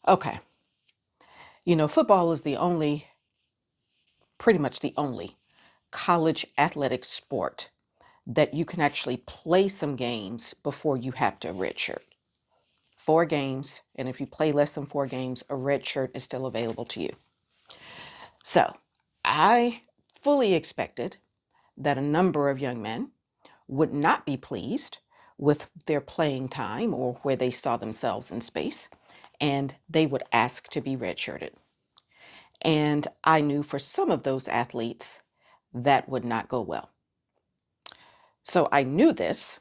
Okay. Football is pretty much the only college athletic sport that you can actually play some games before you have to redshirt. 4 games, and if you play less than 4 games, a red shirt is still available to you. So I fully expected that a number of young men would not be pleased with their playing time or where they saw themselves in space, and they would ask to be redshirted. And I knew for some of those athletes that would not go well. So I knew this,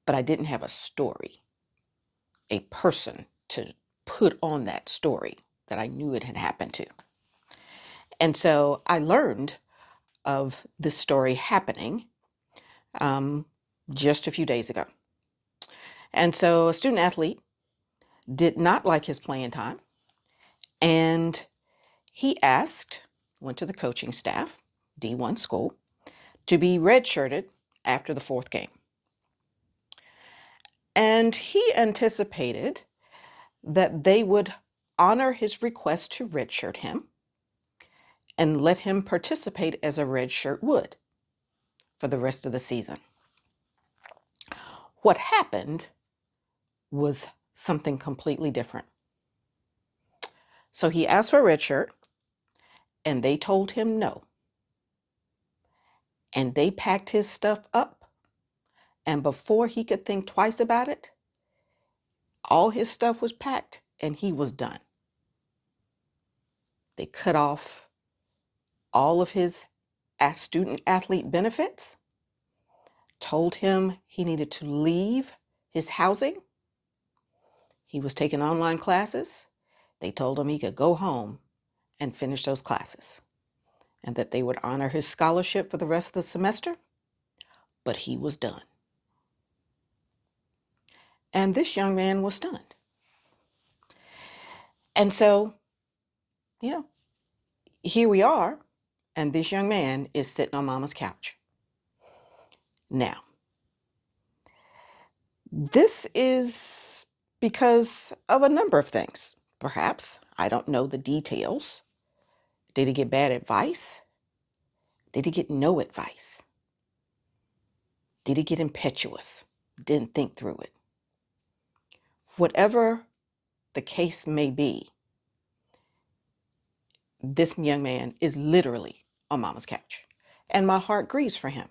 but I didn't have a story, a person to put on that story that I knew it had happened to. And so I learned of this story happening um, just a few days ago. And so a student athlete did not like his playing time, and he went to the coaching staff, D1 school, to be redshirted after the 4th game. And he anticipated that they would honor his request to redshirt him and let him participate as a redshirt would for the rest of the season. What happened was something completely different. So he asked for a redshirt, and they told him no. And they packed his stuff up, and before he could think twice about it, all his stuff was packed and he was done. They cut off all of his student athlete benefits, told him he needed to leave his housing. He was taking online classes. They told him he could go home and finish those classes and that they would honor his scholarship for the rest of the semester, but he was done. And this young man was stunned. And so, you know, here we are, and this young man is sitting on mama's couch. Now, this is because of a number of things. Perhaps, I don't know the details. Did he get bad advice? Did he get no advice? Did he get impetuous? Didn't think through it. Whatever the case may be, this young man is literally on mama's couch. And my heart grieves for him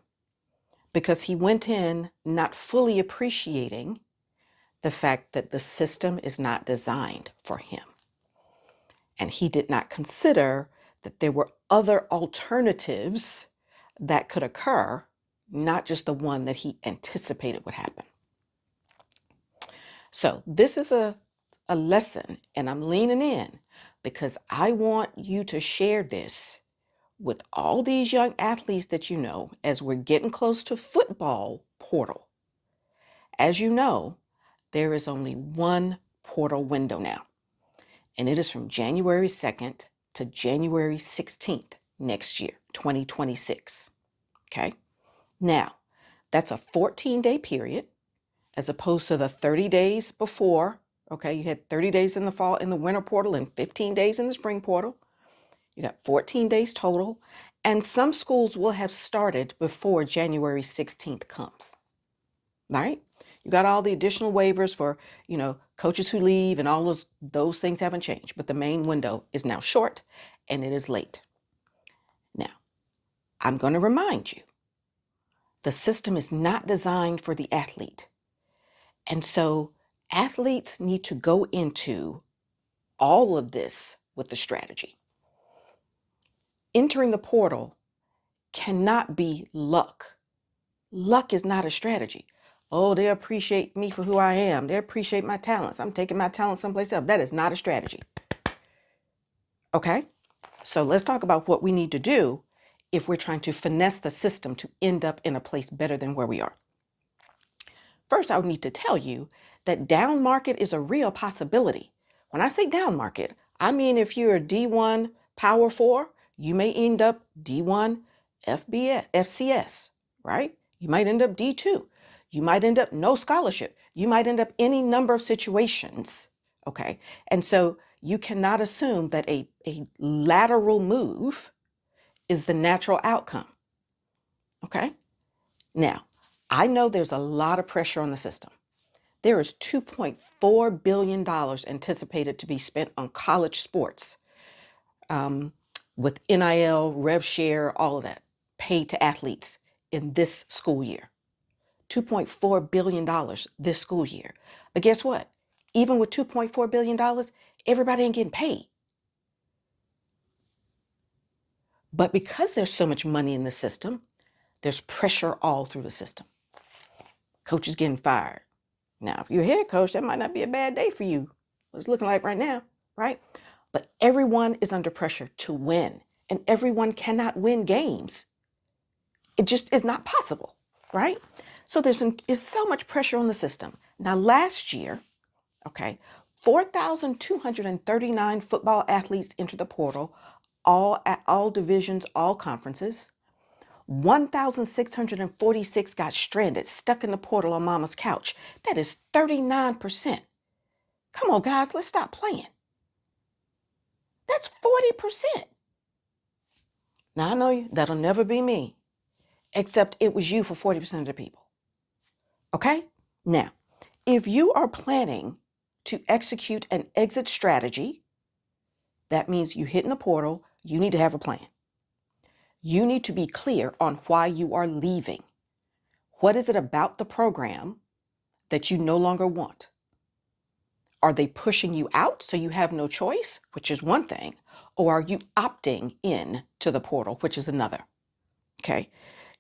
because he went in not fully appreciating the fact that the system is not designed for him. And he did not consider that there were other alternatives that could occur, not just the one that he anticipated would happen. So this is a lesson, and I'm leaning in because I want you to share this with all these young athletes that you know as we're getting close to football portal. As you know, there is only one portal window now, and it is from January 2nd to January 16th next year, 2026. Okay? Now, that's a 14-day period as opposed to the 30 days before. Okay, you had 30 days in the fall in the winter portal and 15 days in the spring portal. You got 14 days total, and some schools will have started before January 16th comes. All right? You got all the additional waivers for, coaches who leave, and all those things haven't changed, but the main window is now short and it is late. Now, I'm going to remind you, the system is not designed for the athlete. And so athletes need to go into all of this with the strategy. Entering the portal cannot be luck. Luck is not a strategy. Oh, they appreciate me for who I am. They appreciate my talents. I'm taking my talents someplace else. That is not a strategy. Okay? So let's talk about what we need to do if we're trying to finesse the system to end up in a place better than where we are. First, I would need to tell you that down market is a real possibility. When I say down market, I mean if you're a D1 Power 4, you may end up D1 FCS, right? You might end up D2. You might end up no scholarship. You might end up any number of situations, Okay. And so you cannot assume that a lateral move is the natural outcome. Okay. Now, I know there's a lot of pressure on the system. There is $2.4 billion anticipated to be spent on college sports, um, with NIL, rev share, all of that, paid to athletes in this school year. $2.4 billion this school year. But guess what? Even with $2.4 billion, everybody ain't getting paid. But because there's so much money in the system, there's pressure all through the system. Coaches getting fired. Now, if you're a head coach, that might not be a bad day for you. What it's looking like right now, right? But everyone is under pressure to win, and everyone cannot win games. It just is not possible, right? So there's so much pressure on the system. Now, last year, okay, 4,239 football athletes entered the portal, all divisions, all conferences. 1,646 got stranded, stuck in the portal on mama's couch. That is 39%. Come on, guys, let's stop playing. That's 40%. Now, I know that'll never be me, except it was you for 40% of the people. Okay? Now, if you are planning to execute an exit strategy, that means you hit in the portal, you need to have a plan. You need to be clear on why you are leaving. What is it about the program that you no longer want? Are they pushing you out so you have no choice, which is one thing, or are you opting in to the portal, which is another? Okay.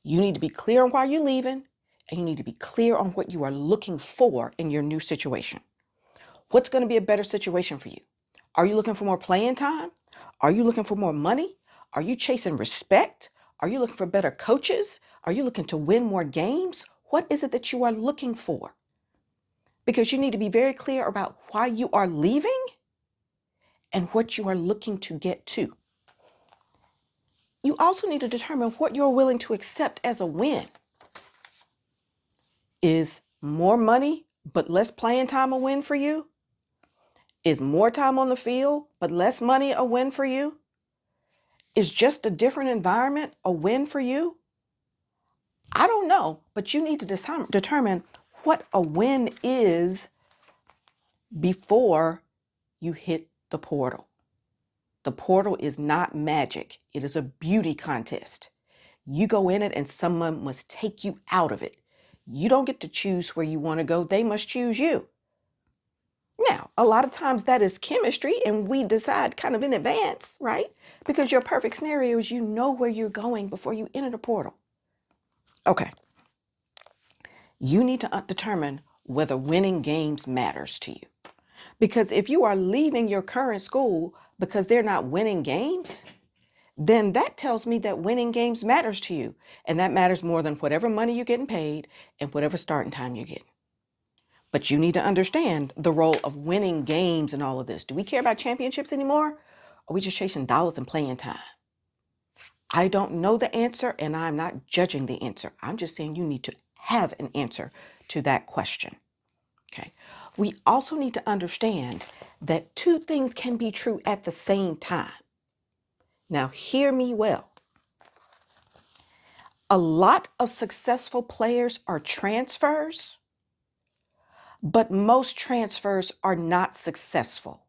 You need to be clear on why you're leaving, and you need to be clear on what you are looking for in your new situation. What's going to be a better situation for you? Are you looking for more playing time? Are you looking for more money? Are you chasing respect? Are you looking for better coaches? Are you looking to win more games? What is it that you are looking for? Because you need to be very clear about why you are leaving and what you are looking to get to. You also need to determine what you're willing to accept as a win. Is more money but less playing time a win for you? Is more time on the field but less money a win for you? Is just a different environment a win for you? I don't know, but you need to determine what a win is before you hit the portal. The portal is not magic. It is a beauty contest. You go in it and someone must take you out of it. You don't get to choose where you want to go. They must choose you. Now, a lot of times that is chemistry and we decide kind of in advance, right? Because your perfect scenario is you know where you're going before you enter the portal. Okay. You need to determine whether winning games matters to you. Because if you are leaving your current school because they're not winning games, then that tells me that winning games matters to you. And that matters more than whatever money you're getting paid and whatever starting time you're getting. But you need to understand the role of winning games in all of this. Do we care about championships anymore? Or are we just chasing dollars and playing time? I don't know the answer, and I'm not judging the answer. I'm just saying you need to have an answer to that question. Okay. We also need to understand that two things can be true at the same time. Now, hear me well. A lot of successful players are transfers, but most transfers are not successful.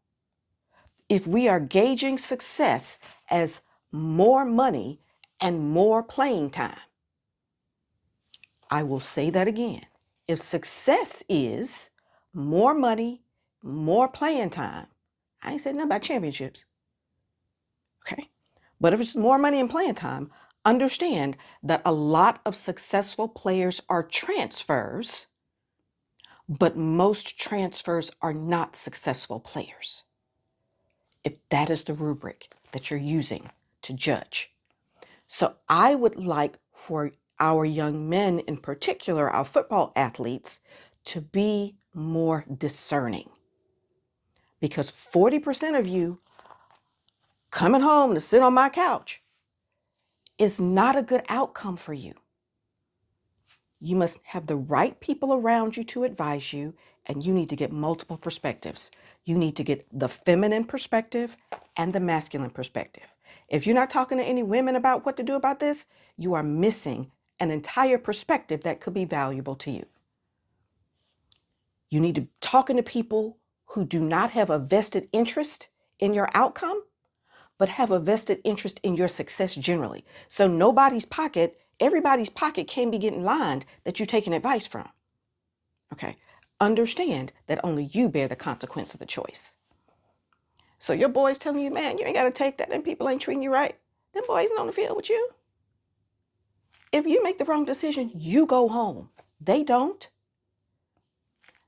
If we are gauging success as more money and more playing time, I will say that again. If success is more money, more playing time, I ain't saying nothing about championships. Okay. But if it's more money and playing time, understand that a lot of successful players are transfers, but most transfers are not successful players. If that is the rubric that you're using to judge. So I would like for our young men, in particular, our football athletes, to be more discerning. Because 40% of you coming home to sit on my couch is not a good outcome for you. You must have the right people around you to advise you, and you need to get multiple perspectives. You need to get the feminine perspective and the masculine perspective. If you're not talking to any women about what to do about this, you are missing an entire perspective that could be valuable to you. You need to be talking to people who do not have a vested interest in your outcome, but have a vested interest in your success generally. So everybody's pocket can be getting lined that you're taking advice from. Okay. Understand that only you bear the consequence of the choice. So your boys telling you, man, you ain't got to take that, and people ain't treating you right. Them boys ain't on the field with you. If you make the wrong decision, you go home. They don't.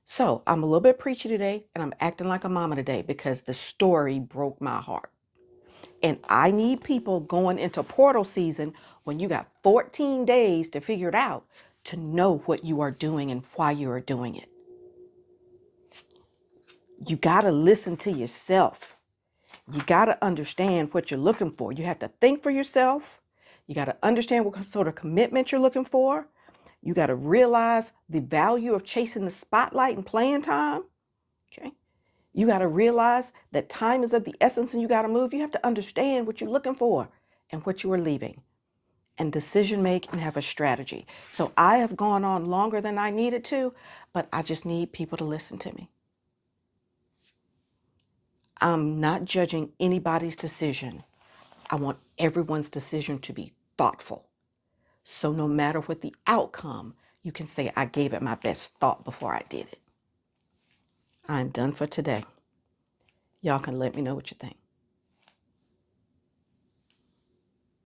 So I'm a little bit preachy today, and I'm acting like a mama today because the story broke my heart. And I need people going into portal season when you got 14 days to figure it out to know what you are doing and why you are doing it. You got to listen to yourself. You got to understand what you're looking for. You have to think for yourself. You got to understand what sort of commitment you're looking for. You got to realize the value of chasing the spotlight and playing time. Okay. You got to realize that time is of the essence and you got to move. You have to understand what you're looking for and what you are leaving, and decision make and have a strategy. So I have gone on longer than I needed to, but I just need people to listen to me. I'm not judging anybody's decision. I want everyone's decision to be thoughtful. So no matter what the outcome, you can say, I gave it my best thought before I did it. I'm done for today. Y'all can let me know what you think.